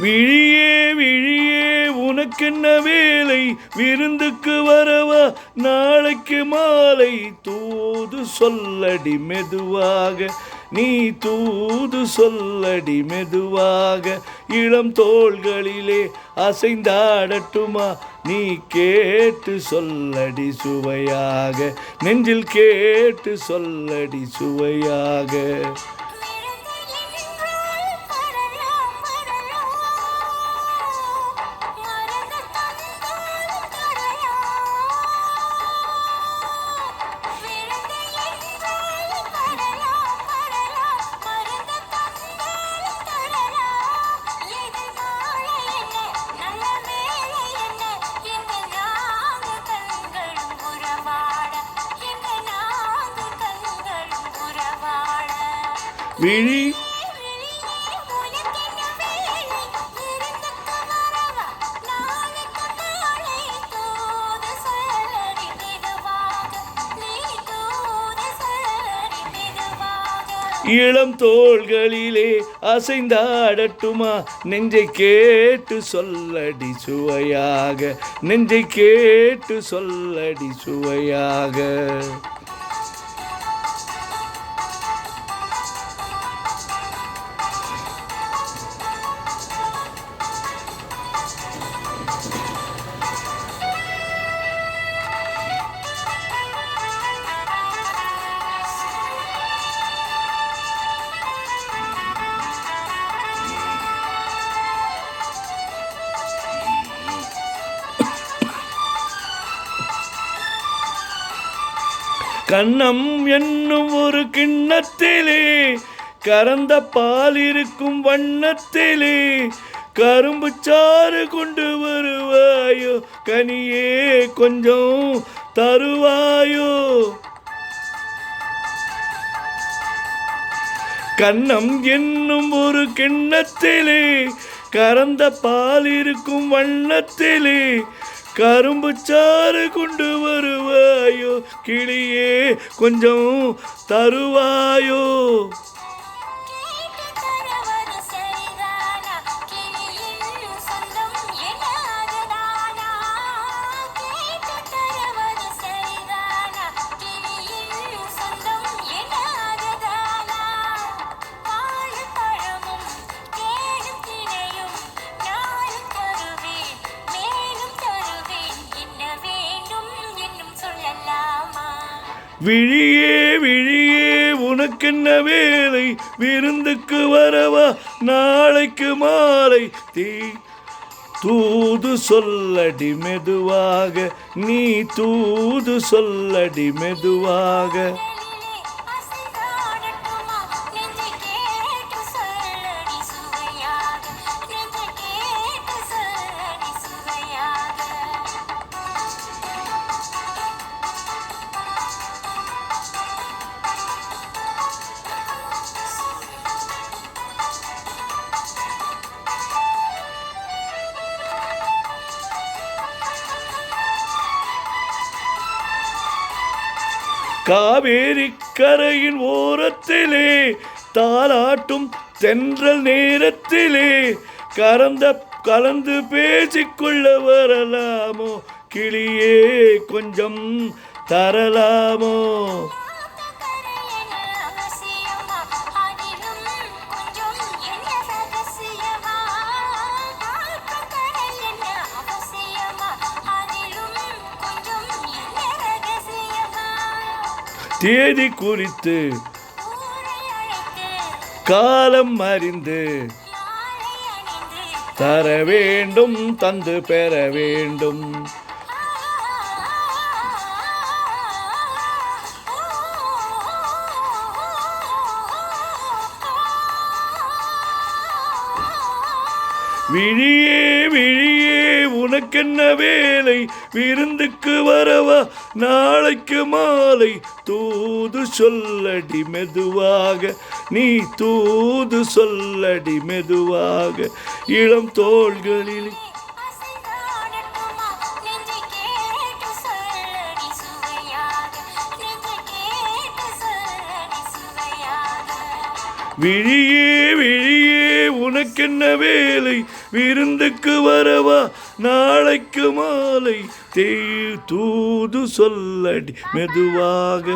விழியே விழியே உனக்கென்ன வேலை, விருந்துக்கு வரவா நாளைக்கு மாலை, தூது சொல்லடி மெதுவாக, நீ தூது சொல்லடி மெதுவாக, இளம் தோள்களிலே அசைந்தாடட்டுமா, நீ கேட்டு சொல்லடி சுவையாக, நெஞ்சில் கேட்டு சொல்லடி சுவையாக. விழி இளம் தோள்களிலே அசைந்தாடட்டுமா, நெஞ்சை கேட்டு சொல்லடி சுவையாக, நெஞ்சை கேட்டு சொல்லடி சுவையாக. கண்ணம் என்னும் ஒரு கிண்ணத்திலே கறந்த பால் இருக்கும் வண்ணத்திலே, கரும்பு சாறு கொண்டு வருவாயோ, கனியே கொஞ்சம் தருவாயோ. கண்ணம் என்னும் ஒரு கிண்ணத்திலே கறந்த பால் இருக்கும் வண்ணத்திலே, கரும்பு சாறு கொண்டு வருவாயோ, கிளியே கொஞ்சம் தருவாயோ. விழியே விழியே உனக்கென்ன வேலை, விருந்துக்கு வரவா நாளைக்கு மாலை, தூது சொல்லடி மெதுவாக, நீ தூது சொல்லடி மெதுவாக. காவேரி கரையின் ஓரத்திலே தாலாட்டும் தென்றல் நேரத்திலே, கலந்து பேசிக்கொள்ள வரலாமோ, கிளியே கொஞ்சம் தரலாமோ. தேதி குறித்து காலம் அறிந்து தர வேண்டும், தந்து பெற வேண்டும். விழியே விழியே உனக்கென்ன வேலை, விருந்துக்கு வரவா நாளைக்கு மாலை, தூது சொல்லடி மெதுவாக, நீ தூது சொல்லடி மெதுவாக, இளம் தோள்களில் விழியே விழியே உனக்கென்ன வேலை விருந்துக்கு வரவா நாளைக்கு மாலை தூது சொல்லடி மெதுவாக